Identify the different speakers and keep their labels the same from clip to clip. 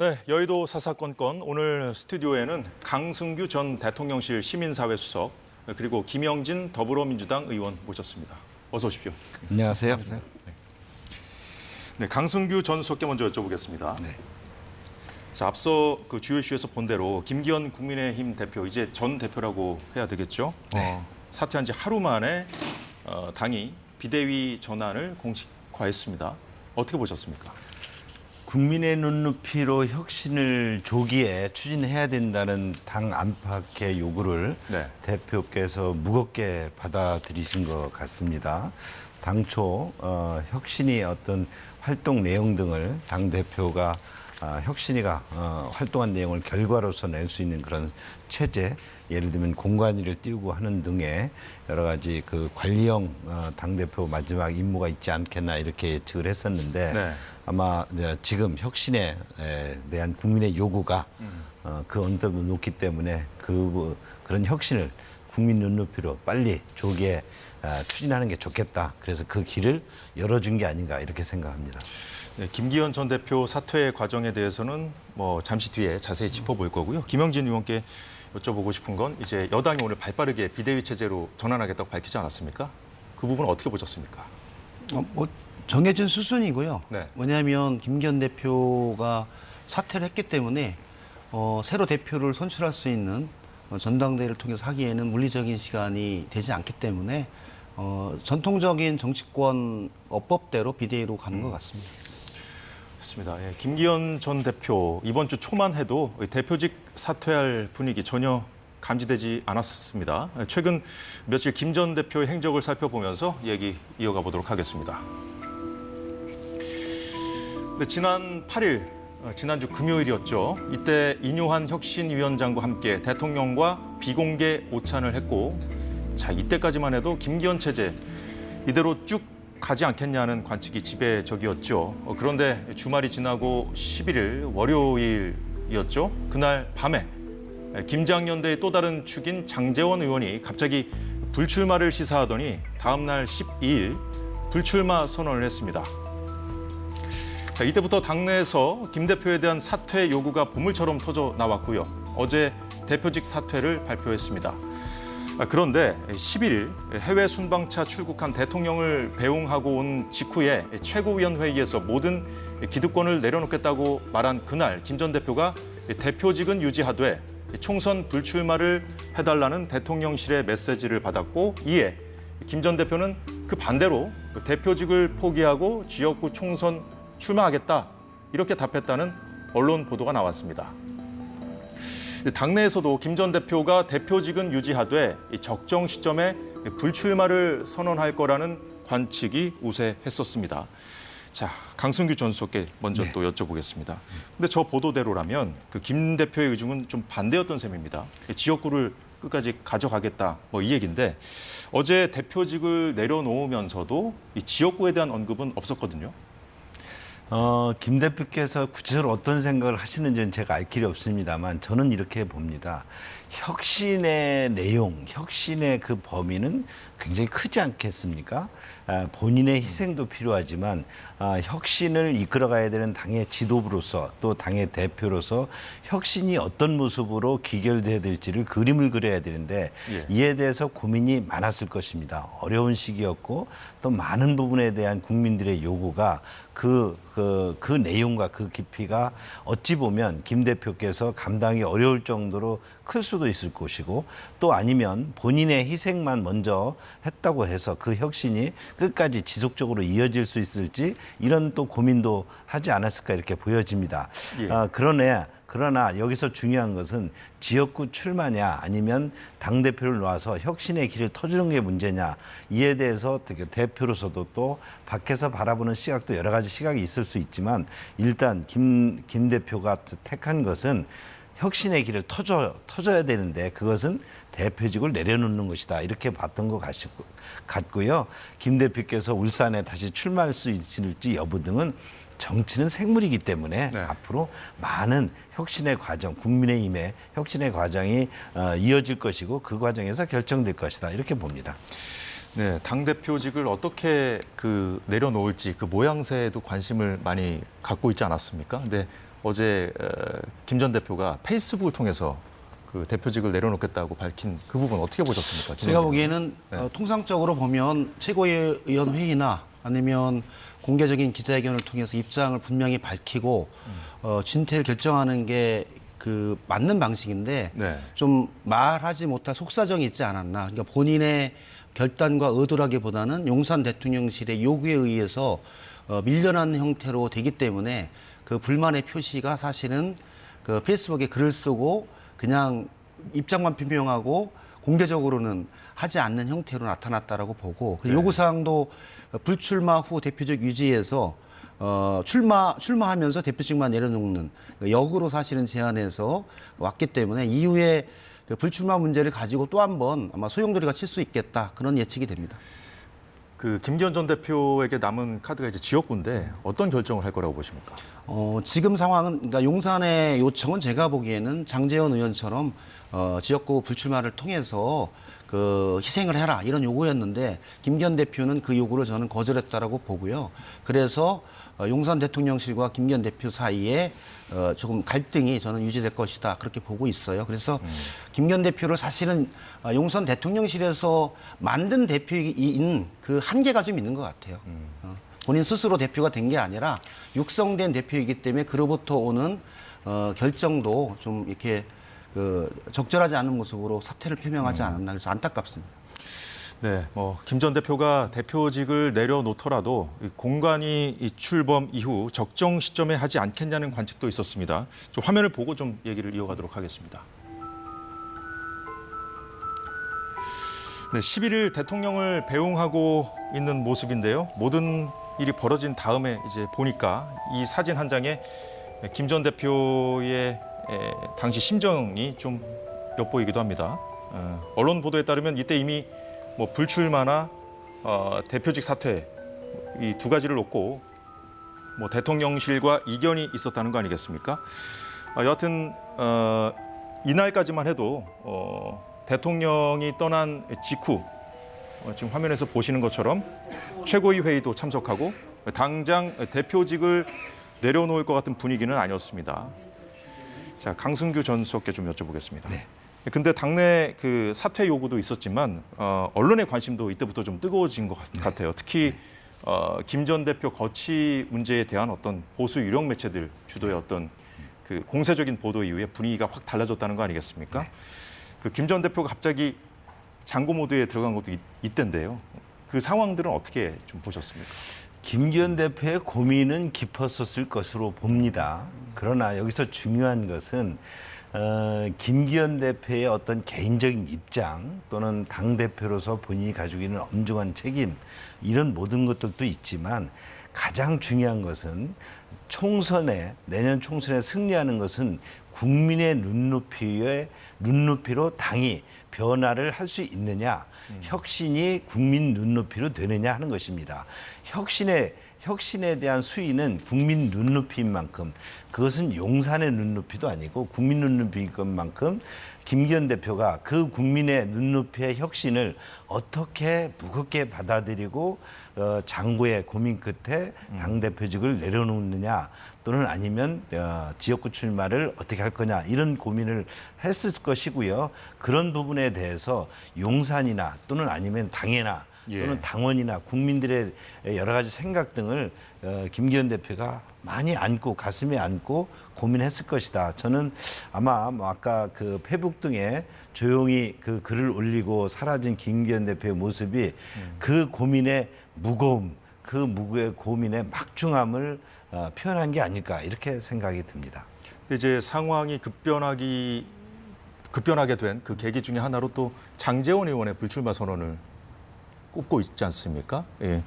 Speaker 1: 네, 여의도 사사건건 오늘 스튜디오에는 강승규 전 대통령실 시민사회 수석 그리고 김영진 더불어민주당 의원 모셨습니다. 어서 오십시오.
Speaker 2: 안녕하세요.
Speaker 1: 네, 강승규 전 수석께 먼저 여쭤보겠습니다.
Speaker 2: 네.
Speaker 1: 자, 앞서 그 주요 이슈에서 본 대로 김기현 국민의힘 대표, 이제 전 대표라고 해야 되겠죠?
Speaker 2: 네.
Speaker 1: 사퇴한 지 하루 만에 당이 비대위 전환을 공식화했습니다. 어떻게 보셨습니까?
Speaker 2: 국민의 눈높이로 혁신을 조기에 추진해야 된다는 당 안팎의 요구를
Speaker 1: 네.
Speaker 2: 대표께서 무겁게 받아들이신 것 같습니다. 당초 혁신이 어떤 활동 내용 등을 당 대표가 혁신이가 활동한 내용을 결과로서 낼 수 있는 그런 체제, 예를 들면 공관위를 띄우고 하는 등의 여러 가지 그 관리형 당대표 마지막 임무가 있지 않겠나 이렇게 예측을 했었는데
Speaker 1: 네.
Speaker 2: 아마 지금 혁신에 대한 국민의 요구가 그 언덕을 놓기 때문에 그런 혁신을 국민 눈높이로 빨리 조기에 추진하는 게 좋겠다. 그래서 그 길을 열어준 게 아닌가 이렇게 생각합니다.
Speaker 1: 네, 김기현 전 대표 사퇴 과정에 대해서는 뭐 잠시 뒤에 자세히 짚어볼 거고요. 김영진 의원께 여쭤보고 싶은 건 이제 여당이 오늘 발빠르게 비대위 체제로 전환하겠다고 밝히지 않았습니까? 그 부분은 어떻게 보셨습니까?
Speaker 3: 정해진 수순이고요.
Speaker 1: 네.
Speaker 3: 왜냐하면 김기현 대표가 사퇴를 했기 때문에 새로 대표를 선출할 수 있는 전당대회를 통해서 하기에는 물리적인 시간이 되지 않기 때문에 전통적인 정치권 어법대로 비대위로 가는 것 같습니다.
Speaker 1: 그렇습니다. 예, 김기현 전 대표 이번 주 초만 해도 대표직 사퇴할 분위기 전혀 감지되지 않았습니다. 최근 며칠 김 전 대표의 행적을 살펴보면서 얘기 이어가 보도록 하겠습니다. 네, 지난 8일, 지난주 금요일이었죠. 이때 인요한 혁신위원장과 함께 대통령과 비공개 오찬을 했고, 자, 이때까지만 해도 김기현 체제 이대로 쭉 가지 않겠냐는 관측이 지배적이었죠. 그런데 주말이 지나고 11일 월요일이었죠. 그날 밤에 김장연대의 또 다른 축인 장제원 의원이 갑자기 불출마를 시사하더니 다음 날 12일 불출마 선언을 했습니다. 자, 이때부터 당내에서 김 대표에 대한 사퇴 요구가 보물처럼 터져 나왔고요. 어제 대표직 사퇴를 발표했습니다. 그런데 11일 해외 순방차 출국한 대통령을 배웅하고 온 직후에 최고위원회의에서 모든 기득권을 내려놓겠다고 말한 그날 김 전 대표가 대표직은 유지하되 총선 불출마를 해달라는 대통령실의 메시지를 받았고, 이에 김 전 대표는 그 반대로 대표직을 포기하고 지역구 총선 출마하겠다 이렇게 답했다는 언론 보도가 나왔습니다. 당내에서도 김 전 대표가 대표직은 유지하되 적정 시점에 불출마를 선언할 거라는 관측이 우세했었습니다. 자, 강승규 전 수석께 먼저 또 여쭤보겠습니다. 근데 저 보도대로라면 그 김 대표의 의중은 좀 반대였던 셈입니다. 지역구를 끝까지 가져가겠다 뭐 이 얘기인데, 어제 대표직을 내려놓으면서도 이 지역구에 대한 언급은 없었거든요.
Speaker 2: 김 대표께서 구체적으로 어떤 생각을 하시는지는 제가 알 길이 없습니다만 저는 이렇게 봅니다. 혁신의 내용, 혁신의 그 범위는 굉장히 크지 않겠습니까? 본인의 희생도 필요하지만 혁신을 이끌어가야 되는 당의 지도부로서 또 당의 대표로서 혁신이 어떤 모습으로 귀결돼야 될지를 그림을 그려야 되는데 이에 대해서 고민이 많았을 것입니다. 어려운 시기였고 또 많은 부분에 대한 국민들의 요구가 그 내용과 그 깊이가 어찌 보면 김 대표께서 감당이 어려울 정도로 클 수도 있을 것이고, 또 아니면 본인의 희생만 먼저 했다고 해서 그 혁신이 끝까지 지속적으로 이어질 수 있을지 이런 또 고민도 하지 않았을까 이렇게 보여집니다. 그러나 여기서 중요한 것은 지역구 출마냐 아니면 당대표를 놓아서 혁신의 길을 터주는 게 문제냐, 이에 대해서 대표로서도 또 밖에서 바라보는 시각도 여러 가지 시각이 있을 수 있지만 같습니다. 일단 김 대표가 택한 것은 혁신의 길을 터줘야 되는데 그것은 대표직을 내려놓는 것이다 이렇게 봤던 것 같고요. 김 대표께서 울산에 다시 출마할 수 있을지 여부 등은 정치는 생물이기 때문에 앞으로 많은 혁신의 과정, 국민의힘의 혁신의 과정이 이어질 것이고 그 과정에서 결정될 것이다 이렇게 봅니다.
Speaker 1: 네, 당대표직을 어떻게 내려놓을지 그 모양새에도 관심을 많이 갖고 있지 않았습니까? 근데 어제 김 전 대표가 페이스북을 통해서 그 대표직을 내려놓겠다고 밝힌 그 부분 어떻게 보셨습니까?
Speaker 3: 제가 보기에는 통상적으로 보면 최고위원 회의나 아니면 공개적인 기자회견을 통해서 입장을 분명히 밝히고 진퇴를 결정하는 게 그 맞는 방식인데
Speaker 1: 네.
Speaker 3: 좀 말하지 못할 속사정이 있지 않았나. 그러니까 본인의 결단과 의도라기보다는 용산 대통령실의 요구에 의해서 밀려난 형태로 되기 때문에 그 불만의 표시가 사실은 그 페이스북에 글을 쓰고 그냥 입장만 표명하고 공개적으로는 하지 않는 형태로 나타났다라고 보고 그
Speaker 1: 네.
Speaker 3: 요구사항도 불출마 후 대표직 유지해서 출마하면서 대표직만 내려놓는 역으로 사실은 제안해서 왔기 때문에 이후에 그 불출마 문제를 가지고 또 한 번 아마 소용돌이가 칠 수 있겠다 그런 예측이 됩니다.
Speaker 1: 그 김기현 전 대표에게 남은 카드가 이제 지역구인데 어떤 결정을 할 거라고 보십니까?
Speaker 3: 지금 상황은 그러니까 용산의 요청은 제가 보기에는 장제원 의원처럼 지역구 불출마를 통해서 그 희생을 해라 이런 요구였는데 김기현 대표는 그 요구를 저는 거절했다라고 보고요. 그래서 용산 대통령실과 김기현 대표 사이에 조금 갈등이 저는 유지될 것이다 그렇게 보고 있어요. 그래서 김기현 대표를 사실은 용산 대통령실에서 만든 대표인 그 한계가 좀 있는 것 같아요. 본인 스스로 대표가 된 게 아니라 육성된 대표이기 때문에 그로부터 오는 결정도 좀 이렇게 적절하지 않은 모습으로 사퇴를 표명하지 않았나 그래서 안타깝습니다.
Speaker 1: 네, 김 전 대표가 대표직을 내려놓더라도 이 공관위 이 출범 이후 적정 시점에 하지 않겠냐는 관측도 있었습니다. 좀 화면을 보고 좀 얘기를 이어가도록 하겠습니다. 네, 11일 대통령을 배웅하고 있는 모습인데요. 모든 일이 벌어진 다음에 이제 보니까 이 사진 한 장에 김 전 대표의 당시 심정이 좀 엿보이기도 합니다. 언론 보도에 따르면 이때 이미 불출마나 대표직 사퇴 이 두 가지를 놓고 대통령실과 이견이 있었다는 거 아니겠습니까? 여하튼 이날까지만 해도 대통령이 떠난 직후 지금 화면에서 보시는 것처럼 최고위 회의도 참석하고 당장 대표직을 내려놓을 것 같은 분위기는 아니었습니다. 자, 강승규 전 수석께 좀 여쭤보겠습니다.
Speaker 2: 네.
Speaker 1: 근데 당내 그 사퇴 요구도 있었지만 언론의 관심도 이때부터 좀 뜨거워진 것 같아요. 특히 김 전 대표 거취 문제에 대한 어떤 보수 유력 매체들 주도의 어떤 그 공세적인 보도 이후에 분위기가 확 달라졌다는 거 아니겠습니까?
Speaker 2: 네.
Speaker 1: 그 김 전 대표가 갑자기 장고 모드에 들어간 것도 있던데요. 그 상황들은 어떻게 좀 보셨습니까?
Speaker 2: 김기현 대표의 고민은 깊었었을 것으로 봅니다. 그러나 여기서 중요한 것은 김기현 대표의 어떤 개인적인 입장 또는 당대표로서 본인이 가지고 있는 엄중한 책임 이런 모든 것들도 있지만 가장 중요한 것은 내년 총선에 승리하는 것은 국민의 눈높이로 당이 변화를 할 수 있느냐, 혁신이 국민 눈높이로 되느냐 하는 것입니다. 혁신에 대한 수위는 국민 눈높이인 만큼 그것은 용산의 눈높이도 아니고 국민 눈높이인 것만큼 김기현 대표가 그 국민의 눈높이의 혁신을 어떻게 무겁게 받아들이고 장고의 고민 끝에 당대표직을 내려놓느냐 또는 아니면 지역구 출마를 어떻게 할 거냐 이런 고민을 했을 것이고요. 그런 부분에 대해서 용산이나 또는 아니면 당이나 또는 당원이나 국민들의 여러 가지 생각 등을 김기현 대표가 많이 안고 가슴에 안고 고민했을 것이다. 저는 아마 아까 그 페북 등에 조용히 그 글을 올리고 사라진 김기현 대표의 모습이 그 고민의 무거움, 그 무거의 고민의 막중함을 표현한 게 아닐까 이렇게 생각이 듭니다.
Speaker 1: 이제 상황이 급변하게 된 그 계기 중에 하나로 또 장제원 의원의 불출마 선언을 꼽고 있지 않습니까? 예.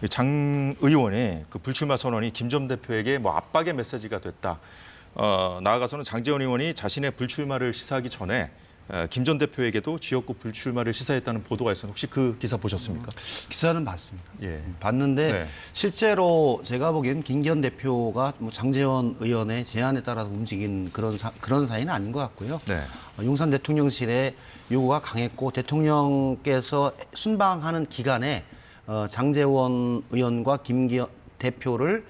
Speaker 1: 장 의원의 그 불출마 선언이 김 전 대표에게 압박의 메시지가 됐다. 나아가서는 장제원 의원이 자신의 불출마를 시사하기 전에 김 전 대표에게도 지역구 불출마를 시사했다는 보도가 있었는데 혹시 그 기사 보셨습니까?
Speaker 3: 기사는 봤습니다.
Speaker 1: 예.
Speaker 3: 봤는데
Speaker 1: 네.
Speaker 3: 실제로 제가 보기에는 김기현 대표가 장제원 의원의 제안에 따라서 움직인 그런 사이는 아닌 것 같고요.
Speaker 1: 네.
Speaker 3: 용산 대통령실의 요구가 강했고 대통령께서 순방하는 기간에 장제원 의원과 김기현 대표를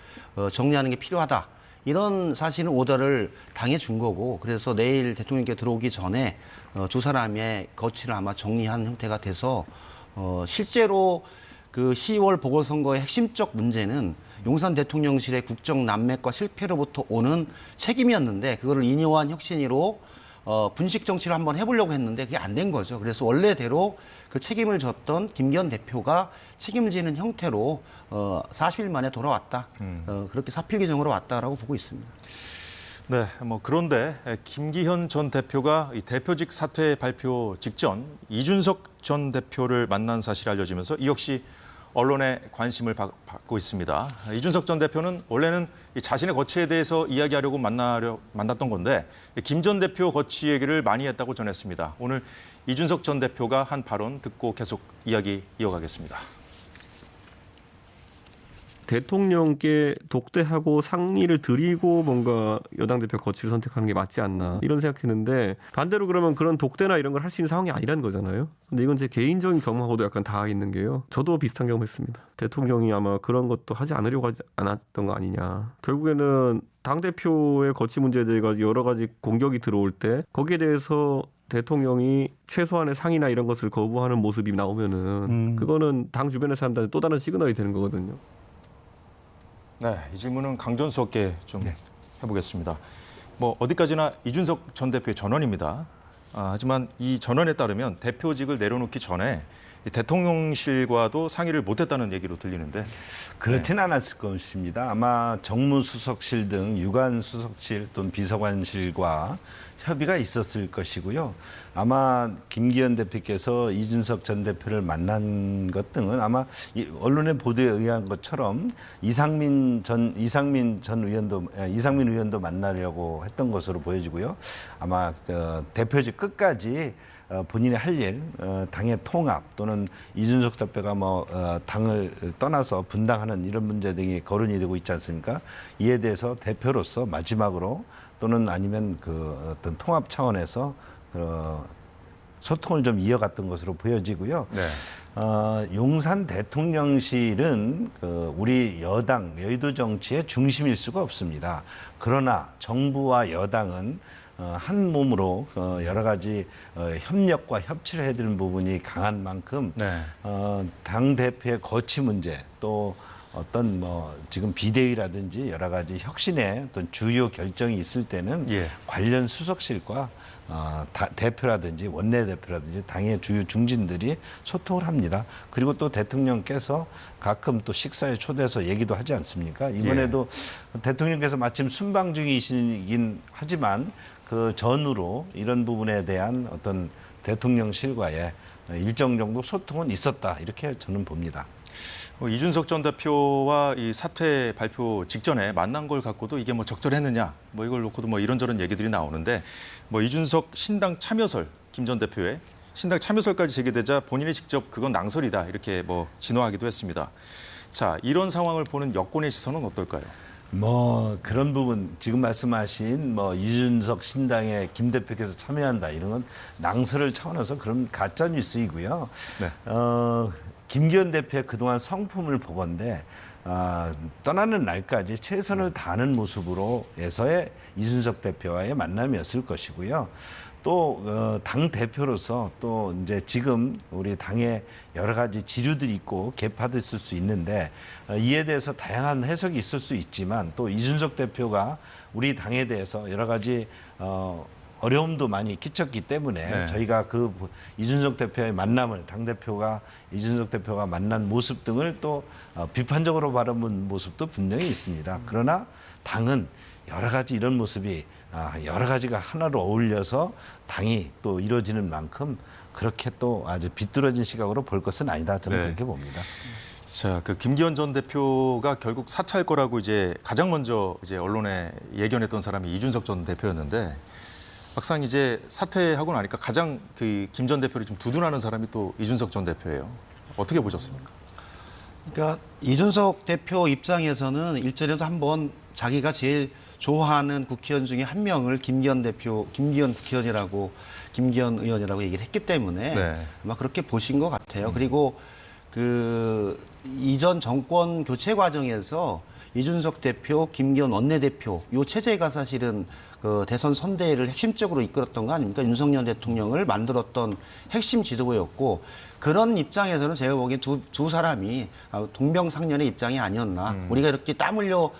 Speaker 3: 정리하는 게 필요하다. 이런 사실은 오더를 당해준 거고 그래서 내일 대통령께 들어오기 전에 두 사람의 거취를 아마 정리한 형태가 돼서 실제로 그 10월 보궐선거의 핵심적 문제는 용산 대통령실의 국정 난맥과 실패로부터 오는 책임이었는데 그거를 이뇨한 혁신위로 분식 정치를 한번 해보려고 했는데 그게 안 된 거죠. 그래서 원래대로 그 책임을 졌던 김기현 대표가 책임지는 형태로 40일 만에 돌아왔다. 그렇게 사필 규정으로 왔다라고 보고 있습니다.
Speaker 1: 네, 뭐 그런데 김기현 전 대표가 이 대표직 사퇴 발표 직전 이준석 전 대표를 만난 사실이 알려지면서 이 역시 언론의 관심을 받고 있습니다. 이준석 전 대표는 원래는 이 자신의 거취에 대해서 이야기하려고 만났던 건데 김 전 대표 거취 얘기를 많이 했다고 전했습니다. 오늘 이준석 전 대표가 한 발언 듣고 계속 이야기 이어가겠습니다.
Speaker 4: 대통령께 독대하고 상의를 드리고 뭔가 여당 대표 거취를 선택하는 게 맞지 않나 이런 생각했는데 반대로 그러면 그런 독대나 이런 걸 할 수 있는 상황이 아니라는 거잖아요. 근데 이건 제 개인적인 경험하고도 약간 닿아 있는 게요. 저도 비슷한 경험했습니다. 대통령이 아마 그런 것도 하지 않으려고 하지 않았던 거 아니냐. 결국에는 당대표의 거취 문제에 대해 여러 가지 공격이 들어올 때 거기에 대해서 대통령이 최소한의 상의나 이런 것을 거부하는 모습이 나오면은 그거는 당 주변의 사람들한테 또 다른 시그널이 되는 거거든요.
Speaker 1: 네, 이 질문은 강전수께 좀 해보겠습니다. 뭐 어디까지나 이준석 전 대표의 전언입니다. 하지만 이 전언에 따르면 대표직을 내려놓기 전에 이 대통령실과도 상의를 못했다는 얘기로 들리는데
Speaker 2: 그렇지는 않았을 것입니다. 아마 정무수석실 등 유관수석실 또는 비서관실과 협의가 있었을 것이고요. 아마 김기현 대표께서 이준석 전 대표를 만난 것 등은 아마 언론의 보도에 의한 것처럼 이상민 의원도 만나려고 했던 것으로 보여지고요. 아마 그 대표직 끝까지 본인이 할 일, 당의 통합 또는 이준석 대표가 당을 떠나서 분당하는 이런 문제 등이 거론이 되고 있지 않습니까? 이에 대해서 대표로서 마지막으로 또는 아니면 그 어떤 통합 차원에서 소통을 좀 이어갔던 것으로 보여지고요.
Speaker 1: 네.
Speaker 2: 용산 대통령실은 우리 여당, 여의도 정치의 중심일 수가 없습니다. 그러나 정부와 여당은 한 몸으로 여러 가지 협력과 협치를 해야 되는 부분이 강한 만큼
Speaker 1: 네.
Speaker 2: 당 대표의 거취 문제 또 어떤 지금 비대위라든지 여러 가지 혁신의 어떤 주요 결정이 있을 때는 관련 수석실과 대표라든지 원내대표라든지 당의 주요 중진들이 소통을 합니다. 그리고 또 대통령께서 가끔 또 식사에 초대해서 얘기도 하지 않습니까? 이번에도 대통령께서 마침 순방 중이시긴 하지만 그 전후로 이런 부분에 대한 어떤 대통령실과의 일정 정도 소통은 있었다 이렇게 저는 봅니다.
Speaker 1: 이준석 전 대표와 이 사퇴 발표 직전에 만난 걸 갖고도 이게 적절했느냐 이걸 놓고도 이런저런 얘기들이 나오는데 이준석 신당 참여설 김 전 대표의 신당 참여설까지 제기되자 본인이 직접 그건 낭설이다 이렇게 진화하기도 했습니다. 자, 이런 상황을 보는 여권의 시선은 어떨까요?
Speaker 2: 그런 부분 지금 말씀하신 이준석 신당에 김 대표께서 참여한다 이런 건 낭설을 차원에서 그런 가짜 뉴스이고요.
Speaker 1: 네.
Speaker 2: 김기현 대표의 그동안 성품을 보건대 떠나는 날까지 최선을 다하는 모습으로에서의 이준석 대표와의 만남이었을 것이고요. 또 당 대표로서 또 이제 지금 우리 당에 여러 가지 지류들이 있고 개파도 있을 수 있는데 이에 대해서 다양한 해석이 있을 수 있지만 또 이준석 대표가 우리 당에 대해서 여러 가지 어려움도 많이 끼쳤기 때문에 저희가 그 이준석 대표의 만남을 당대표가 이준석 대표가 만난 모습 등을 또 비판적으로 바라본 모습도 분명히 있습니다. 그러나 당은 여러 가지 이런 모습이 여러 가지가 하나로 어울려서 당이 또 이루어지는 만큼 그렇게 또 아주 비뚤어진 시각으로 볼 것은 아니다. 저는 그렇게 봅니다.
Speaker 1: 자, 그 김기현 전 대표가 결국 사퇴할 거라고 이제 가장 먼저 이제 언론에 예견했던 사람이 이준석 전 대표였는데 막상 이제 사퇴하고 나니까 가장 그 김 전 대표를 좀 두둔하는 사람이 또 이준석 전 대표예요. 어떻게 보셨습니까?
Speaker 3: 그러니까 이준석 대표 입장에서는 일전에도 한번 자기가 제일 좋아하는 국회의원 중에 한 명을 김기현 의원이라고 얘기를 했기 때문에 아마 그렇게 보신 것 같아요. 그리고 그 이전 정권 교체 과정에서 이준석 대표, 김기현 원내대표 요 체제가 사실은 그 대선 선대를 핵심적으로 이끌었던 거 아닙니까? 윤석열 대통령을 만들었던 핵심 지도부였고 그런 입장에서는 제가 보기엔 두 사람이 동병상련의 입장이 아니었나. 우리가 이렇게 땀 흘려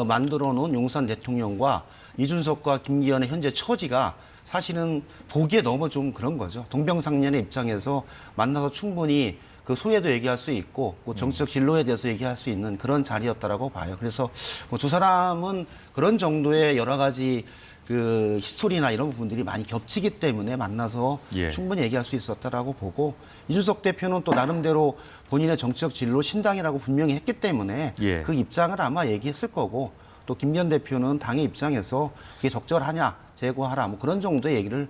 Speaker 3: 만들어 놓은 용산 대통령과 이준석과 김기현의 현재 처지가 사실은 보기에 너무 좀 그런 거죠. 동병상련의 입장에서 만나서 충분히 그 소외도 얘기할 수 있고 정치적 진로에 대해서 얘기할 수 있는 그런 자리였다라고 봐요. 그래서 뭐 두 사람은 그런 정도의 여러 가지 그 히스토리나 이런 부분들이 많이 겹치기 때문에 만나서
Speaker 1: 예.
Speaker 3: 충분히 얘기할 수 있었다라고 보고 이준석 대표는 또 나름대로 본인의 정치적 진로 신당이라고 분명히 했기 때문에
Speaker 1: 예.
Speaker 3: 그 입장을 아마 얘기했을 거고 또 김기현 대표는 당의 입장에서 그게 적절하냐 제고하라 뭐 그런 정도의 얘기를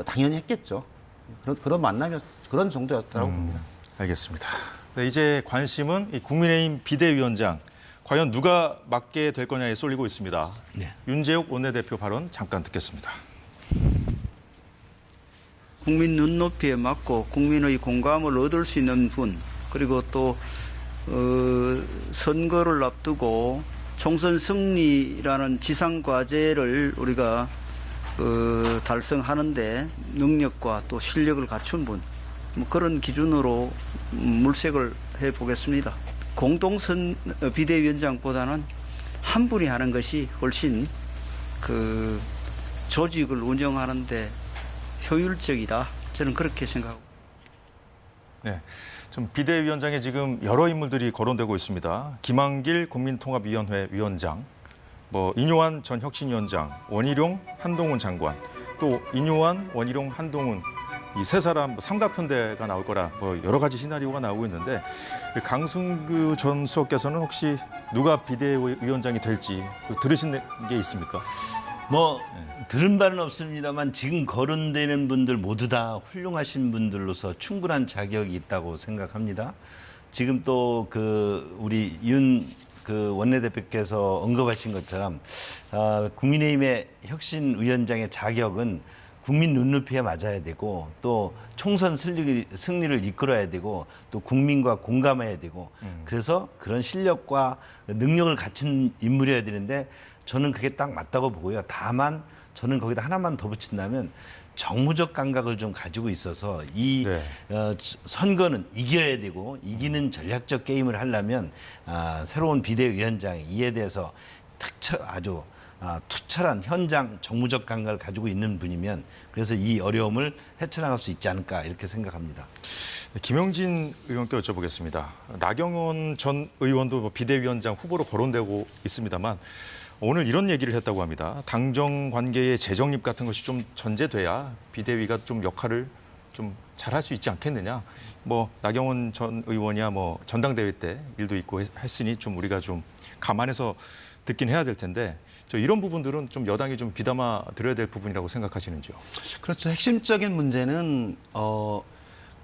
Speaker 3: 당연히 했겠죠. 그런 만남이 그런 정도였다고 봅니다.
Speaker 1: 알겠습니다. 네, 이제 관심은 이 국민의힘 비대위원장 과연 누가 맡게 될 거냐에 쏠리고 있습니다.
Speaker 2: 네.
Speaker 1: 윤재욱 원내대표 발언 잠깐 듣겠습니다.
Speaker 5: 국민 눈높이에 맞고 국민의 공감을 얻을 수 있는 분 그리고 또 선거를 앞두고 총선 승리라는 지상 과제를 우리가 달성하는데 능력과 또 실력을 갖춘 분 뭐 그런 기준으로 물색을 해보겠습니다. 공동선 비대위원장보다는 한 분이 하는 것이 훨씬 그 조직을 운영하는데 효율적이다. 저는 그렇게 생각하고.
Speaker 1: 네, 좀 비대위원장에 지금 여러 인물들이 거론되고 있습니다. 김한길 국민통합위원회 위원장, 뭐 인요한 전 혁신위원장, 원희룡, 한동훈 장관, 또 인요한, 원희룡, 한동훈 이 세 사람 삼각편대가 나올 거라 뭐 여러 가지 시나리오가 나오고 있는데 강승규 전 수석께서는 혹시 누가 비대위원장이 될지 들으신 게 있습니까?
Speaker 2: 뭐 들은 바는 없습니다만 지금 거론되는 분들 모두 다 훌륭하신 분들로서 충분한 자격이 있다고 생각합니다. 지금 또 그 우리 윤 그 원내대표께서 언급하신 것처럼 국민의힘의 혁신위원장의 자격은 국민 눈높이에 맞아야 되고 또 총선 승리를 이끌어야 되고 또 국민과 공감해야 되고 그래서 그런 실력과 능력을 갖춘 인물이어야 되는데 저는 그게 딱 맞다고 보고요. 다만 저는 거기다 하나만 더 붙인다면 정무적 감각을 좀 가지고 있어서 이
Speaker 1: 네.
Speaker 2: 선거는 이겨야 되고 이기는 전략적 게임을 하려면 새로운 비대위원장이 이에 대해서 아주 투철한 현장 정무적 감각을 가지고 있는 분이면 그래서 이 어려움을 헤쳐나갈 수 있지 않을까 이렇게 생각합니다.
Speaker 1: 김영진 의원께 여쭤보겠습니다. 나경원 전 의원도 뭐 비대위원장 후보로 거론되고 있습니다만 오늘 이런 얘기를 했다고 합니다. 당정 관계의 재정립 같은 것이 좀 전제돼야 비대위가 좀 역할을 좀 잘할 수 있지 않겠느냐. 뭐 나경원 전 의원이야 뭐 전당대회 때 일도 있고 했으니 좀 우리가 좀 감안해서 듣긴 해야 될 텐데 이런 부분들은 좀 여당이 좀 귀담아 들어야 될 부분이라고 생각하시는지요?
Speaker 3: 그렇죠. 핵심적인 문제는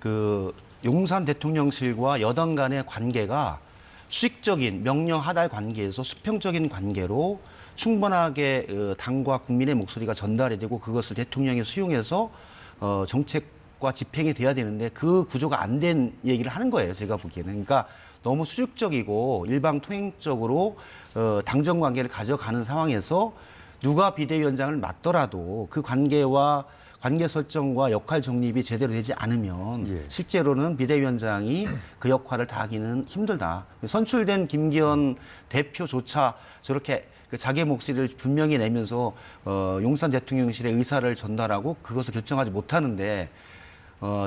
Speaker 3: 그 용산 대통령실과 여당 간의 관계가 수직적인 명령 하달 관계에서 수평적인 관계로 충분하게 당과 국민의 목소리가 전달이 되고 그것을 대통령이 수용해서 정책과 집행이 돼야 되는데 그 구조가 안 된 얘기를 하는 거예요. 제가 보기에는. 그러니까 너무 수직적이고 일방통행적으로 당정 관계를 가져가는 상황에서 누가 비대위원장을 맡더라도 그 관계와 관계 설정과 역할 정립이 제대로 되지 않으면
Speaker 1: 예.
Speaker 3: 실제로는 비대위원장이 그 역할을 다하기는 힘들다. 선출된 김기현 대표조차 저렇게 자기의 목소리를 분명히 내면서 용산 대통령실의 의사를 전달하고 그것을 결정하지 못하는데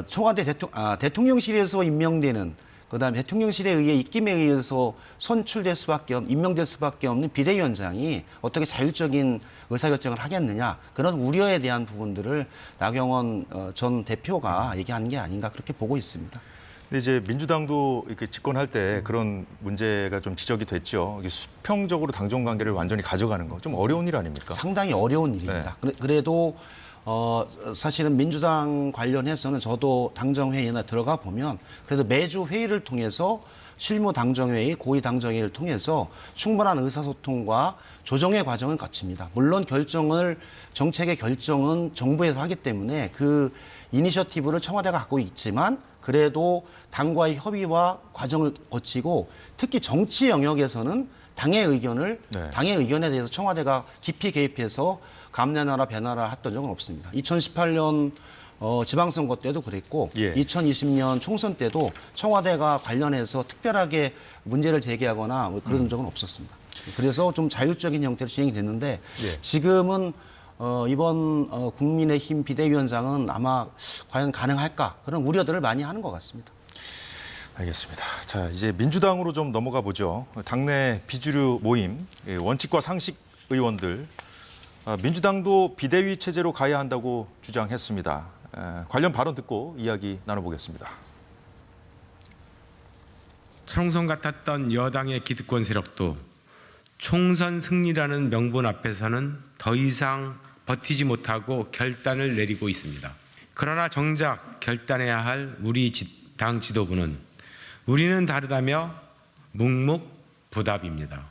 Speaker 3: 청와대 대통령실에서 임명되는 그다음에 대통령실에 의해 입김에 의해서 선출될 수밖에 임명될 수밖에 없는 비대위원장이 어떻게 자율적인 의사결정을 하겠느냐 그런 우려에 대한 부분들을 나경원 전 대표가 얘기하는 게 아닌가 그렇게 보고 있습니다.
Speaker 1: 근데 이제 민주당도 이렇게 집권할 때 그런 문제가 좀 지적이 됐죠. 이게 수평적으로 당정 관계를 완전히 가져가는 거 좀 어려운 일 아닙니까?
Speaker 3: 상당히 어려운 일입니다. 그래도 사실은 민주당 관련해서는 저도 당정회의나 들어가 보면 그래도 매주 회의를 통해서 실무 당정회의, 고위 당정회의를 통해서 충분한 의사소통과 조정의 과정을 거칩니다. 물론 정책의 결정은 정부에서 하기 때문에 그 이니셔티브를 청와대가 갖고 있지만 그래도 당과의 협의와 과정을 거치고 특히 정치 영역에서는 당의 의견에 대해서 청와대가 깊이 개입해서 감내나라 배나라 했던 적은 없습니다. 2018년 지방선거 때도 그랬고 2020년 총선 때도 청와대가 관련해서 특별하게 문제를 제기하거나 그런 적은 없었습니다. 그래서 좀 자율적인 형태로 진행이 됐는데 지금은 이번 국민의힘 비대위원장은 아마 과연 가능할까 그런 우려들을 많이 하는 것 같습니다.
Speaker 1: 알겠습니다. 자, 이제 민주당으로 좀 넘어가 보죠. 당내 비주류 모임, 원칙과 상식 의원들, 민주당도 비대위 체제로 가야 한다고 주장했습니다. 관련 발언 듣고 이야기 나눠보겠습니다.
Speaker 6: 총선 같았던 여당의 기득권 세력도 총선 승리라는 명분 앞에서는 더 이상 버티지 못하고 결단을 내리고 있습니다. 그러나 정작 결단해야 할 우리 당 지도부는 우리는 다르다며 묵묵부답입니다.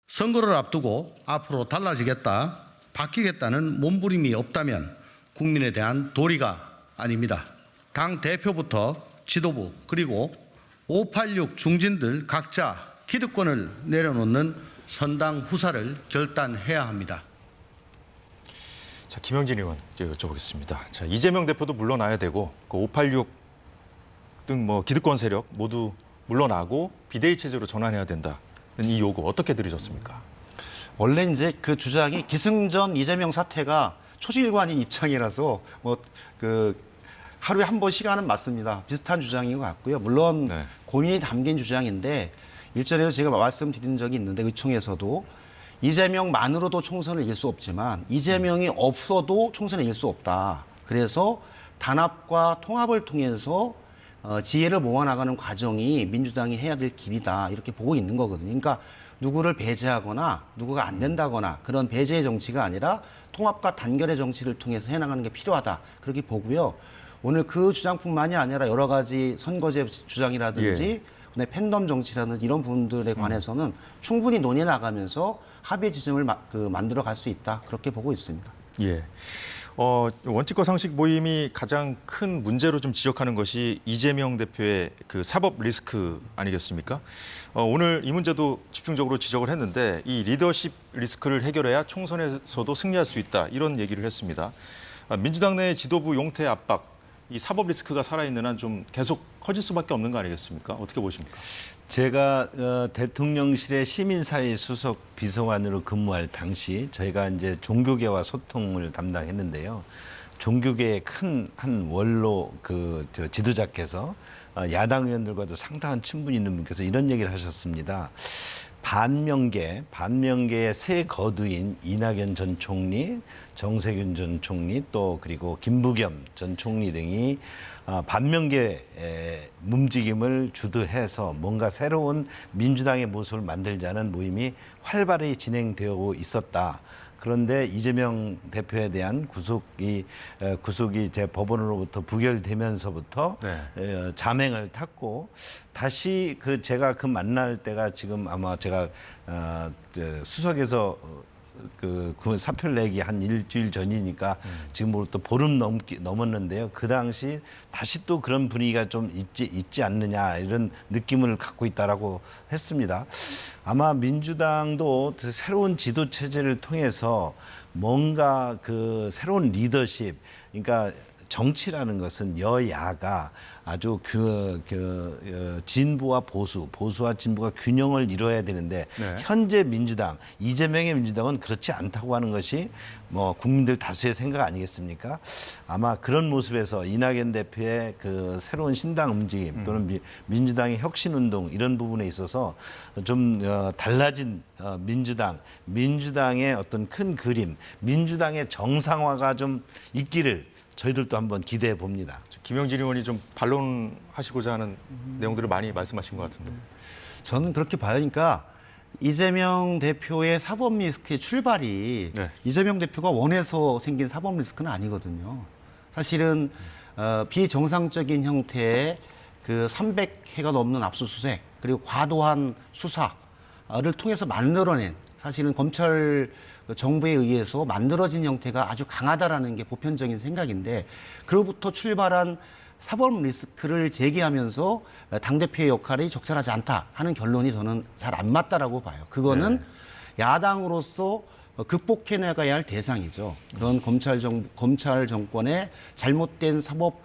Speaker 7: 선거를 앞두고 앞으로 달라지겠다, 바뀌겠다는 몸부림이 없다면 국민에 대한 도리가 아닙니다. 당 대표부터 지도부 그리고 586 중진들 각자 기득권을 내려놓는 선당 후사를 결단해야 합니다.
Speaker 1: 자, 김영진 의원 여쭤보겠습니다. 자, 이재명 대표도 물러나야 되고 그 586 등 기득권 세력 모두 물러나고 비대위 체제로 전환해야 된다는 이 요구 어떻게 들으셨습니까?
Speaker 3: 원래 이제 그 주장이 기승전 이재명 사태가 초실관인 입장이라서 하루에 한 번 시간은 맞습니다. 비슷한 주장인 것 같고요. 물론 고민이 담긴 주장인데 일전에도 제가 말씀드린 적이 있는데 의총에서도 이재명만으로도 총선을 이길 수 없지만 이재명이 없어도 총선을 이길 수 없다. 그래서 단합과 통합을 통해서 지혜를 모아나가는 과정이 민주당이 해야 될 길이다. 이렇게 보고 있는 거거든요. 그러니까 누구를 배제하거나 누구가 안 된다거나 그런 배제의 정치가 아니라 통합과 단결의 정치를 통해서 해나가는 게 필요하다. 그렇게 보고요. 오늘 그 주장뿐만이 아니라 여러 가지 선거제 주장이라든지 팬덤 정치라든지 이런 부분들에 관해서는 충분히 논의해 나가면서 합의 지점을 만들어 갈 수 있다. 그렇게 보고 있습니다.
Speaker 1: 예. 원칙과 상식 모임이 가장 큰 문제로 좀 지적하는 것이 이재명 대표의 그 사법 리스크 아니겠습니까? 오늘 이 문제도 집중적으로 지적을 했는데 이 리더십 리스크를 해결해야 총선에서도 승리할 수 있다. 이런 얘기를 했습니다. 민주당 내 지도부 용태 압박, 이 사법 리스크가 살아있는 한 좀 계속 커질 수밖에 없는 거 아니겠습니까? 어떻게 보십니까?
Speaker 2: 제가 대통령실의 시민사회 수석 비서관으로 근무할 당시 저희가 이제 종교계와 소통을 담당했는데요. 종교계의 큰 한 원로 지도자께서 야당 의원들과도 상당한 친분이 있는 분께서 이런 얘기를 하셨습니다. 반명계의 새 거두인 이낙연 전 총리, 정세균 전 총리 또 그리고 김부겸 전 총리 등이 반명계 움직임을 주도해서 뭔가 새로운 민주당의 모습을 만들자는 모임이 활발히 진행되고 있었다. 그런데 이재명 대표에 대한 구속이 제 법원으로부터 부결되면서부터 자맹을 탔고 다시 제가 만날 때가 지금 아마 제가 수석에서 그 사표를 내기 한 일주일 전이니까 지금으로부터 보름 넘었는데요. 그 당시 다시 또 그런 분위기가 좀 있지 않느냐 이런 느낌을 갖고 있다라고 했습니다. 아마 민주당도 새로운 지도 체제를 통해서 뭔가 새로운 리더십, 그러니까 정치라는 것은 여야가 아주 진보와 보수와 진보가 균형을 이뤄야 되는데 현재 민주당, 이재명의 민주당은 그렇지 않다고 하는 것이 국민들 다수의 생각 아니겠습니까? 아마 그런 모습에서 이낙연 대표의 새로운 신당 움직임 또는 민주당의 혁신운동 이런 부분에 있어서 좀 달라진 민주당의 어떤 큰 그림, 민주당의 정상화가 좀 있기를 저희들도 한번 기대해 봅니다.
Speaker 1: 김영진 의원이 좀 반론하시고자 하는 내용들을 많이 말씀하신 것 같은데.
Speaker 3: 저는 그렇게 봐요. 그러니까 이재명 대표의 사법 리스크의 출발이 이재명 대표가 원해서 생긴 사법 리스크는 아니거든요. 사실은 비정상적인 형태의 300회가 넘는 압수수색 그리고 과도한 수사를 통해서 만들어낸 사실은 검찰 정부에 의해서 만들어진 형태가 아주 강하다라는 게 보편적인 생각인데 그로부터 출발한 사법 리스크를 제기하면서 당대표의 역할이 적절하지 않다 하는 결론이 저는 잘 안 맞다라고 봐요. 그거는 야당으로서 극복해 나가야 할 대상이죠. 그런 검찰 정권의 잘못된 사법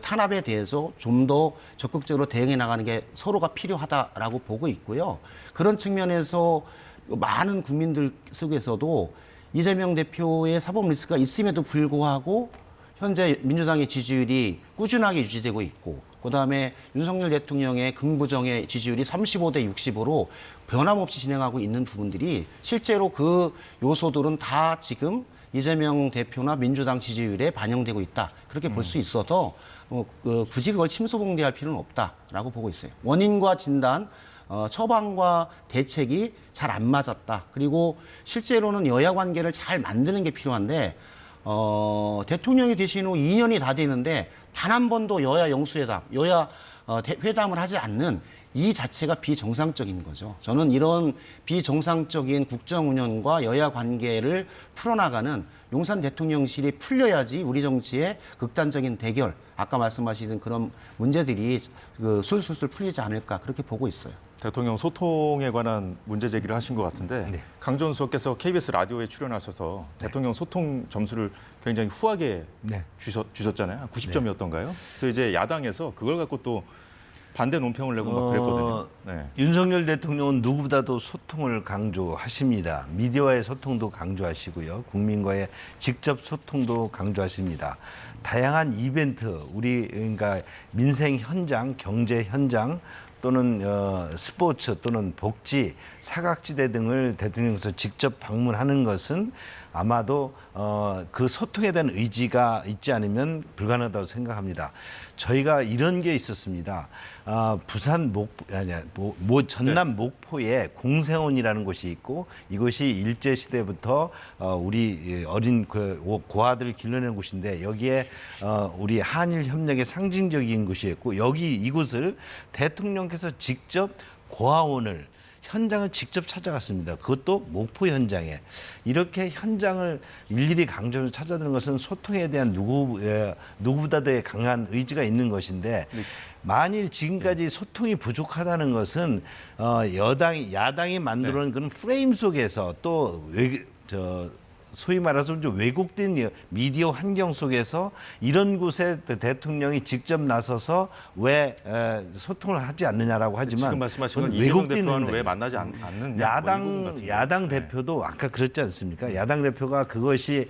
Speaker 3: 탄압에 대해서 좀 더 적극적으로 대응해 나가는 게 서로가 필요하다라고 보고 있고요. 그런 측면에서 많은 국민들 속에서도 이재명 대표의 사법 리스크가 있음에도 불구하고 현재 민주당의 지지율이 꾸준하게 유지되고 있고, 그다음에 윤석열 대통령의 긍부정의 지지율이 35대 65로 변함없이 진행하고 있는 부분들이 실제로 그 요소들은 다 지금 이재명 대표나 민주당 지지율에 반영되고 있다. 그렇게 볼 수 있어서 굳이 그걸 침소봉대할 필요는 없다라고 보고 있어요. 원인과 진단, 처방과 대책이 잘 안 맞았다. 그리고 실제로는 여야 관계를 잘 만드는 게 필요한데 대통령이 되신 후 2년이 다 되는데 단 한 번도 여야 영수회담, 여야 회담을 하지 않는 이 자체가 비정상적인 거죠. 저는 이런 비정상적인 국정 운영과 여야 관계를 풀어나가는 용산 대통령실이 풀려야지 우리 정치의 극단적인 대결, 아까 말씀하신 그런 문제들이 술술술 풀리지 않을까 그렇게 보고 있어요.
Speaker 1: 대통령 소통에 관한 문제 제기를 하신 것 같은데 강전 수석께서 KBS 라디오에 출연하셔서 대통령 소통 점수를 굉장히 후하게 주셨잖아요. 90점이었던가요? 그래서 이제 야당에서 그걸 갖고 또 반대 논평을 내고 막 그랬거든요.
Speaker 2: 윤석열 대통령은 누구보다도 소통을 강조하십니다. 미디어와의 소통도 강조하시고요. 국민과의 직접 소통도 강조하십니다. 다양한 이벤트, 그러니까 민생 현장, 경제 현장, 또는 스포츠 또는 복지, 사각지대 등을 대통령께서 직접 방문하는 것은 아마도 그 소통에 대한 의지가 있지 않으면 불가능하다고 생각합니다. 저희가 이런 게 있었습니다. 부산 전남 목포에 공생원이라는 곳이 있고, 이곳이 일제 시대부터 우리 어린 고아들을 길러낸 곳인데, 여기에 우리 한일 협력의 상징적인 곳이었고, 이곳을 대통령께서 직접 고아원을 현장을 직접 찾아갔습니다. 그것도 목포 현장에. 이렇게 현장을 일일이 강조해서 찾아드는 것은 소통에 대한 누구보다도 강한 의지가 있는 것인데, 만일 지금까지 소통이 부족하다는 것은 야당이 만들어낸 그런 프레임 속에서 또 소위 말해서 좀 왜곡된 미디어 환경 속에서 이런 곳에 대통령이 직접 나서서 왜 소통을 하지 않느냐라고 하지만,
Speaker 1: 지금 말씀하신 건 이재명 대표와는 왜 만나지 않는
Speaker 2: 야당 대표도 아까 그랬지 않습니까? 야당 대표가 그것이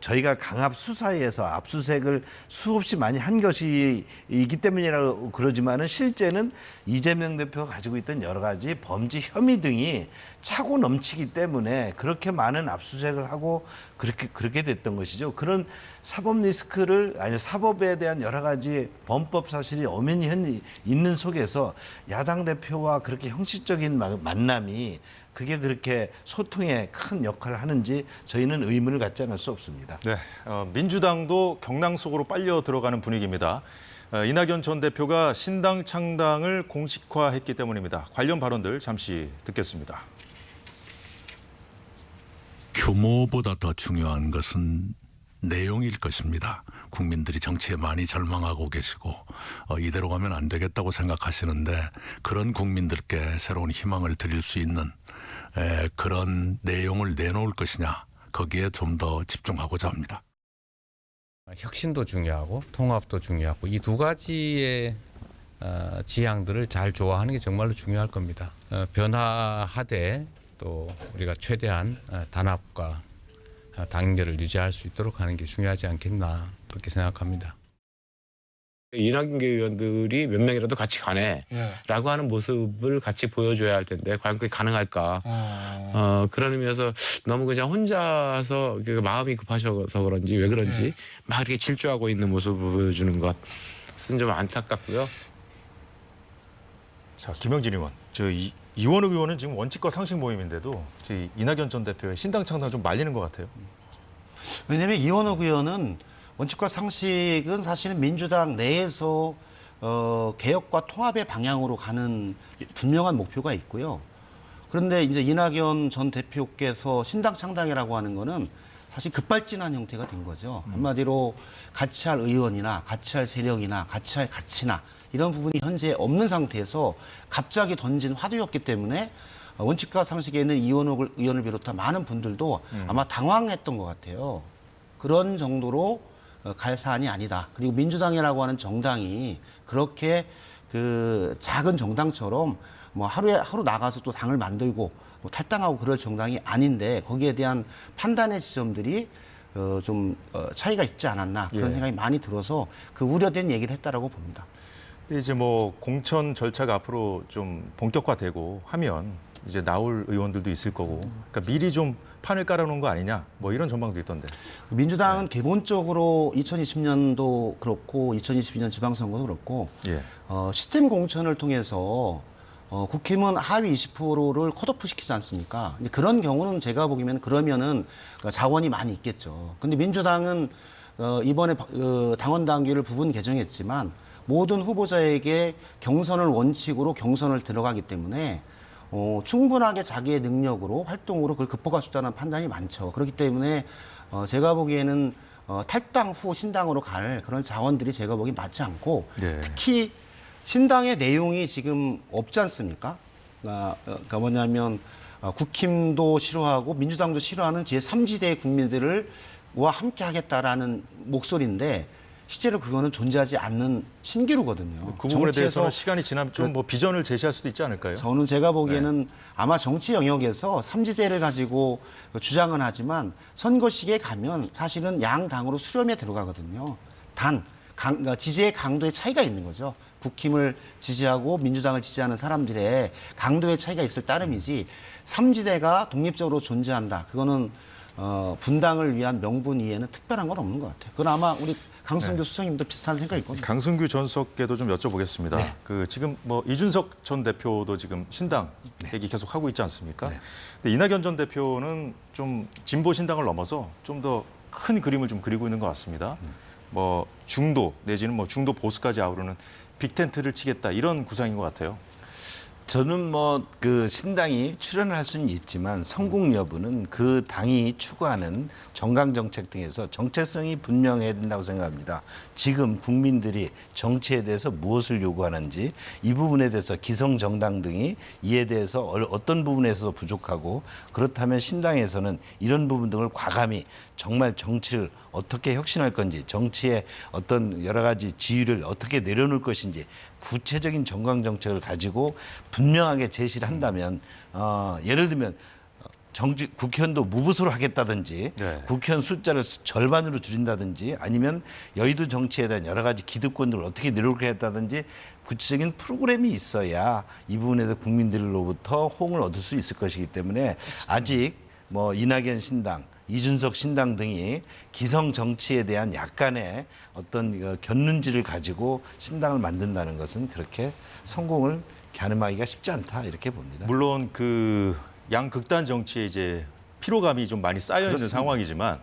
Speaker 2: 저희가 강압 수사에서 압수수색을 수없이 많이 한 것이기 때문이라고 그러지만은, 실제는 이재명 대표가 가지고 있던 여러 가지 범죄 혐의 등이 차고 넘치기 때문에 그렇게 많은 압수수색을 하고 그렇게 됐던 것이죠. 그런 사법 리스크를, 사법에 대한 여러 가지 범법 사실이 엄연히 있는 속에서 야당 대표와 그렇게 형식적인 만남이 그게 그렇게 소통에 큰 역할을 하는지 저희는 의문을 갖지 않을 수 없습니다.
Speaker 1: 네, 민주당도 경랑 속으로 빨려 들어가는 분위기입니다. 이낙연 전 대표가 신당 창당을 공식화했기 때문입니다. 관련 발언들 잠시 듣겠습니다.
Speaker 8: 규모보다 더 중요한 것은 내용일 것입니다. 국민들이 정치에 많이 절망하고 계시고 이대로 가면 안 되겠다고 생각하시는데, 그런 국민들께 새로운 희망을 드릴 수 있는 그런 내용을 내놓을 것이냐, 거기에 좀 더 집중하고자 합니다.
Speaker 9: 혁신도 중요하고 통합도 중요하고, 이 두 가지의 지향들을 잘 조화하는 게 정말로 중요할 겁니다. 변화하되 또 우리가 최대한 단합과 단결을 유지할 수 있도록 하는 게 중요하지 않겠나, 그렇게 생각합니다.
Speaker 6: 이낙연 의원들이 몇 명이라도 같이 가네라고 하는 모습을 같이 보여줘야 할 텐데, 과연 그게 가능할까? 그런 의미에서 너무 그냥 혼자서 마음이 급하셔서 그런지 왜 그런지 막 이렇게 질주하고 있는 모습을 보여주는 것은 좀 안타깝고요.
Speaker 1: 자, 김영진 의원, 이원욱 의원은 지금 원칙과 상식 모임인데도 이낙연 전 대표의 신당 창당 좀 말리는 것 같아요.
Speaker 3: 왜냐하면 이원욱 의원은 원칙과 상식은 사실은 민주당 내에서 개혁과 통합의 방향으로 가는 분명한 목표가 있고요. 그런데 이제 이낙연 전 대표께서 신당 창당이라고 하는 거는 사실 급발진한 형태가 된 거죠. 한마디로 같이 할 의원이나 같이 할 세력이나 같이 할 가치나 이런 부분이 현재 없는 상태에서 갑자기 던진 화두였기 때문에 원칙과 상식에 있는 이원옥 의원을 비롯한 많은 분들도 아마 당황했던 것 같아요. 그런 정도로 갈 사안이 아니다. 그리고 민주당이라고 하는 정당이 그렇게 그 작은 정당처럼 뭐 하루 나가서 또 당을 만들고 뭐 탈당하고 그럴 정당이 아닌데 거기에 대한 판단의 지점들이 좀 차이가 있지 않았나 그런 생각이 많이 들어서 그 우려된 얘기를 했다라고 봅니다.
Speaker 1: 근데 이제 뭐 공천 절차가 앞으로 좀 본격화되고 하면 이제 나올 의원들도 있을 거고, 그러니까 미리 좀 판을 깔아놓은 거 아니냐, 뭐 이런 전망도 있던데.
Speaker 3: 민주당은 기본적으로 2020년도 그렇고 2022년 지방선거도 그렇고 시스템 공천을 통해서 국힘은 하위 20%를 컷오프 시키지 않습니까? 그런 경우는 제가 보기에는 그러면은 자원이 많이 있겠죠. 근데 민주당은 이번에 당원 당규를 부분 개정했지만 모든 후보자에게 경선을 원칙으로 경선을 들어가기 때문에 충분하게 자기의 능력으로 활동으로 그걸 극복할 수 있다는 판단이 많죠. 그렇기 때문에 제가 보기에는 탈당 후 신당으로 갈 그런 자원들이 제가 보기엔 맞지 않고 특히 신당의 내용이 지금 없지 않습니까? 그러니까 뭐냐면 국힘도 싫어하고 민주당도 싫어하는 제3지대 국민들과 함께 하겠다라는 목소리인데 실제로 그거는 존재하지 않는 신기루거든요.
Speaker 1: 그 부분에 대해서는 시간이 지나면 좀 뭐 비전을 제시할 수도 있지 않을까요?
Speaker 3: 저는 제가 보기에는 아마 정치 영역에서 3지대를 가지고 주장은 하지만 선거 시기에 가면 사실은 양 당으로 수렴에 들어가거든요. 그러니까 지지의 강도의 차이가 있는 거죠. 국힘을 지지하고 민주당을 지지하는 사람들의 강도의 차이가 있을 따름이지 3지대가 독립적으로 존재한다. 그거는 분당을 위한 명분 이외에는 특별한 건 없는 것 같아요. 그건 아마 우리 강승규 수석님도 비슷한 생각일 겁니다.
Speaker 1: 강승규 전 수석께도 좀 여쭤보겠습니다. 그 지금 뭐 이준석 전 대표도 지금 신당 얘기 계속 하고 있지 않습니까? 근데 이낙연 전 대표는 좀 진보 신당을 넘어서 좀 더 큰 그림을 좀 그리고 있는 것 같습니다. 뭐 중도 내지는 뭐 중도 보수까지 아우르는 빅텐트를 치겠다 이런 구상인 것 같아요.
Speaker 2: 저는 뭐 그 신당이 출연을 할 수는 있지만 성공 여부는 그 당이 추구하는 정강 정책 등에서 정체성이 분명해야 된다고 생각합니다. 지금 국민들이 정치에 대해서 무엇을 요구하는지 이 부분에 대해서 기성 정당 등이 이에 대해서 어떤 부분에서 부족하고 그렇다면 신당에서는 이런 부분 등을 과감히 정말 정치를 어떻게 혁신할 건지 정치의 어떤 여러 가지 지위를 어떻게 내려놓을 것인지 구체적인 정강 정책을 가지고 분명하게 제시를 한다면 예를 들면 국회의원도 무부수로 하겠다든지 국회의원 숫자를 절반으로 줄인다든지 아니면 여의도 정치에 대한 여러 가지 기득권들을 어떻게 내려놓겠다든지 구체적인 프로그램이 있어야 이 부분에 대해서 국민들로부터 호응을 얻을 수 있을 것이기 때문에 아직 뭐 이낙연 신당 이준석 신당 등이 기성 정치에 대한 약간의 어떤 견눈질을 가지고 신당을 만든다는 것은 그렇게 성공을 가늠하기가 쉽지 않다 이렇게 봅니다.
Speaker 1: 물론 그 양극단 정치에 이제 피로감이 좀 많이 쌓여 있는 상황이지만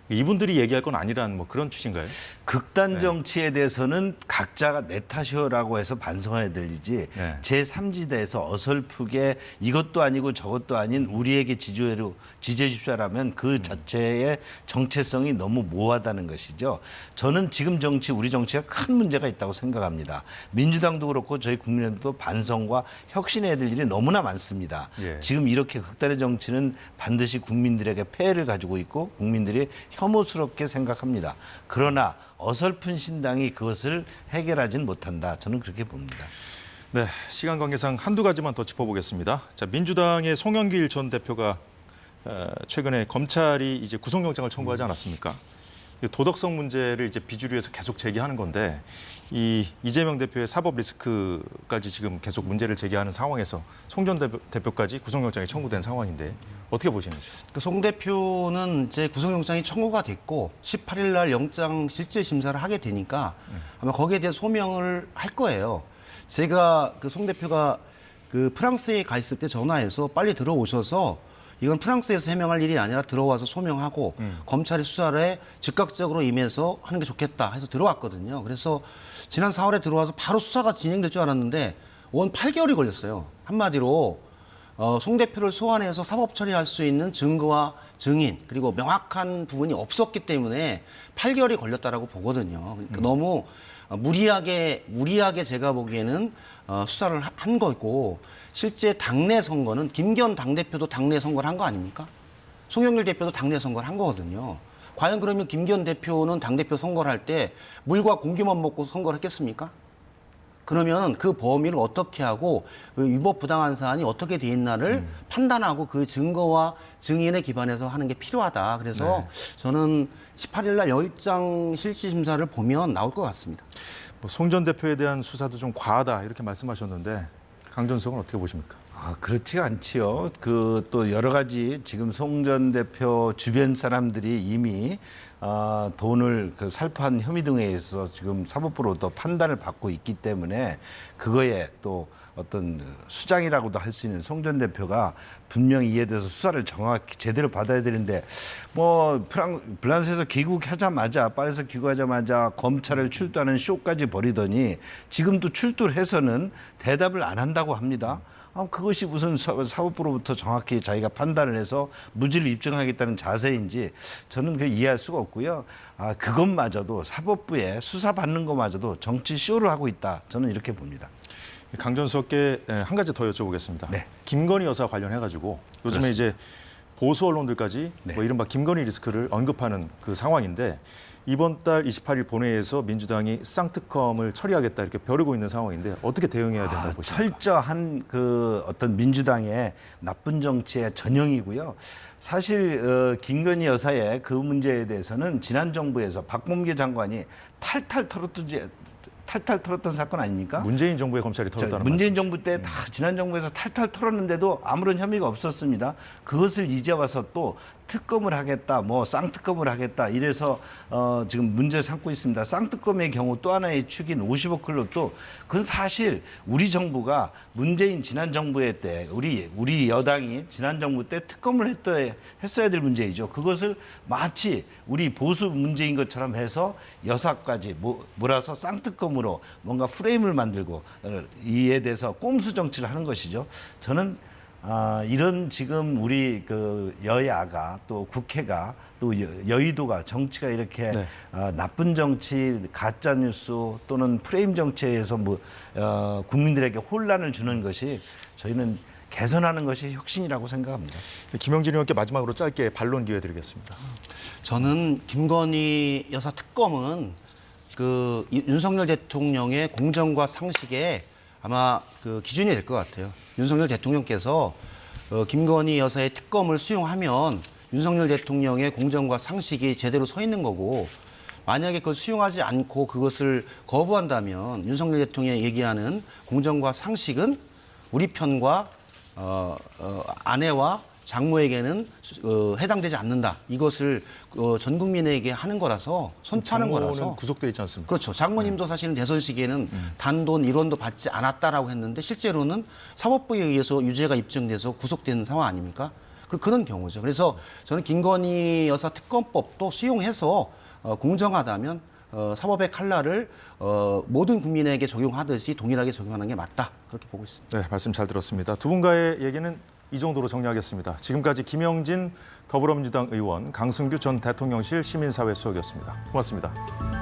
Speaker 1: 이분들이 얘기할 건 아니라는 뭐 그런 취지인가요?
Speaker 2: 극단 정치에 대해서는 각자가 내 탓이라고 해서 반성해야 되지 제3지대에서 어설프게 이것도 아니고 저것도 아닌 우리에게 지지해 주십시오라면 그 자체의 정체성이 너무 모호하다는 것이죠. 저는 지금 정치 우리 정치가 큰 문제가 있다고 생각합니다. 민주당도 그렇고 저희 국민의힘도 반성과 혁신해야 될 일이 너무나 많습니다. 지금 이렇게 극단의 정치는 반드시 국민들에게 폐해를 가지고 있고 국민들이 혐오스럽게 생각합니다. 그러나 어설픈 신당이 그것을 해결하지는 못한다. 저는 그렇게 봅니다.
Speaker 1: 네, 시간 관계상 한두 가지만 더 짚어보겠습니다. 자, 민주당의 송영길 전 대표가 최근에 검찰이 이제 구속영장을 청구하지 않았습니까? 도덕성 문제를 이제 비주류에서 계속 제기하는 건데 이재명 대표의 사법 리스크까지 지금 계속 문제를 제기하는 상황에서 송 전 대표까지 구속영장이 청구된 상황인데 어떻게 보시는지?
Speaker 3: 송 대표는 이제 구속영장이 청구가 됐고 18일 날 영장 실질 심사를 하게 되니까 아마 거기에 대해 소명을 할 거예요. 제가 그 송 대표가 그 프랑스에 가 있을 때 전화해서 빨리 들어오셔서 이건 프랑스에서 해명할 일이 아니라 들어와서 소명하고 검찰이 수사를 즉각적으로 임해서 하는 게 좋겠다 해서 들어왔거든요. 그래서 지난 4월에 들어와서 바로 수사가 진행될 줄 알았는데 원 8개월이 걸렸어요. 한마디로 송 대표를 소환해서 사법 처리할 수 있는 증거와 증인 그리고 명확한 부분이 없었기 때문에 8개월이 걸렸다라고 보거든요. 그러니까 너무 무리하게 제가 보기에는 수사를 한 거고 실제 당내 선거는 김기현 당대표도 당내 선거를 한 거 아닙니까? 송영길 대표도 당내 선거를 한 거거든요. 과연 그러면 김기현 대표는 당대표 선거를 할 때 물과 공기만 먹고 선거를 했겠습니까? 그러면 그 범위를 어떻게 하고 그 위법 부당한 사안이 어떻게 돼 있나를 판단하고 그 증거와 증인에 기반해서 하는 게 필요하다. 그래서 저는 18일 날 영장 실질 심사를 보면 나올 것 같습니다.
Speaker 1: 송 전 대표에 대한 수사도 좀 과하다 이렇게 말씀하셨는데 강전수석은 어떻게 보십니까?
Speaker 2: 그렇지가 않지요. 그 또 여러 가지 지금 송 전 대표 주변 사람들이 이미 돈을 그 살포한 혐의 등에 의해서 지금 사법부로부터 판단을 받고 있기 때문에 그거에 또 어떤 수장이라고도 할 수 있는 송 전 대표가 분명히 이에 대해서 수사를 정확히 제대로 받아야 되는데 뭐 프랑스에서 귀국하자마자 파리에서 귀국하자마자 검찰을 출두하는 쇼까지 벌이더니 지금도 출두를 해서는 대답을 안 한다고 합니다. 그것이 무슨 사법부로부터 정확히 자기가 판단을 해서 무죄를 입증하겠다는 자세인지 저는 그걸 이해할 수가 없고요. 그것마저도 사법부에 수사받는 것마저도 정치 쇼를 하고 있다. 저는 이렇게 봅니다.
Speaker 1: 강전수석께 한 가지 더 여쭤보겠습니다.
Speaker 2: 네.
Speaker 1: 김건희 여사 관련해가지고 요즘에
Speaker 2: 그렇습니다.
Speaker 1: 이제 보수 언론들까지
Speaker 2: 네.
Speaker 1: 뭐 이른바 김건희 리스크를 언급하는 그 상황인데 이번 달 28일 본회의에서 민주당이 쌍특검을 처리하겠다 이렇게 벼르고 있는 상황인데 어떻게 대응해야 된다고 보십니까?
Speaker 2: 철저한 그 어떤 민주당의 나쁜 정치의 전형이고요. 사실 김건희 여사의 그 문제에 대해서는 지난 정부에서 박범계 장관이 탈탈 털었던 사건 아닙니까?
Speaker 1: 문재인 정부의 검찰이 털었다는
Speaker 2: 문재인
Speaker 1: 말씀이시죠?
Speaker 2: 정부 때 다 지난 정부에서 탈탈 털었는데도 아무런 혐의가 없었습니다. 그것을 이제 와서 또 특검을 하겠다, 뭐 쌍특검을 하겠다 이래서 지금 문제 삼고 있습니다. 쌍특검의 경우 또 하나의 축인 50억 클럽도 그건 사실 우리 정부가 문재인 지난 정부의 때 우리 여당이 지난 정부 때 특검을 했어야 될 문제이죠. 그것을 마치 우리 보수 문제인 것처럼 해서 여사까지 몰아서 쌍특검으로 뭔가 프레임을 만들고 이에 대해서 꼼수 정치를 하는 것이죠. 저는 이런 지금 우리 그 여야가 또 국회가 또 여의도가 정치가 이렇게
Speaker 1: 네.
Speaker 2: 나쁜 정치, 가짜 뉴스 또는 프레임 정치에서 국민들에게 혼란을 주는 것이 저희는 개선하는 것이 혁신이라고 생각합니다.
Speaker 1: 김영진 의원께 마지막으로 짧게 반론 기회 드리겠습니다.
Speaker 3: 저는 김건희 여사 특검은 그 윤석열 대통령의 공정과 상식에 아마 그 기준이 될 것 같아요. 윤석열 대통령께서 김건희 여사의 특검을 수용하면 윤석열 대통령의 공정과 상식이 제대로 서 있는 거고 만약에 그걸 수용하지 않고 그것을 거부한다면 윤석열 대통령이 얘기하는 공정과 상식은 우리 편과 아내와 장모에게는 해당되지 않는다. 이것을 전 국민에게 하는 거라서 선차는 거라서.
Speaker 1: 장모는 구속돼 있지 않습니까?
Speaker 3: 그렇죠. 장모님도 사실은 대선 시기에는 단돈 1원도 받지 않았다라고 했는데 실제로는 사법부에 의해서 유죄가 입증돼서 구속되는 상황 아닙니까? 그런 경우죠. 그래서 저는 김건희 여사 특검법도 수용해서 공정하다면 사법의 칼날을 모든 국민에게 적용하듯이 동일하게 적용하는 게 맞다. 그렇게 보고 있습니다.
Speaker 1: 네, 말씀 잘 들었습니다. 두 분과의 얘기는 이 정도로 정리하겠습니다. 지금까지 김영진 더불어민주당 의원, 강승규 전 대통령실 시민사회 수석이었습니다. 고맙습니다.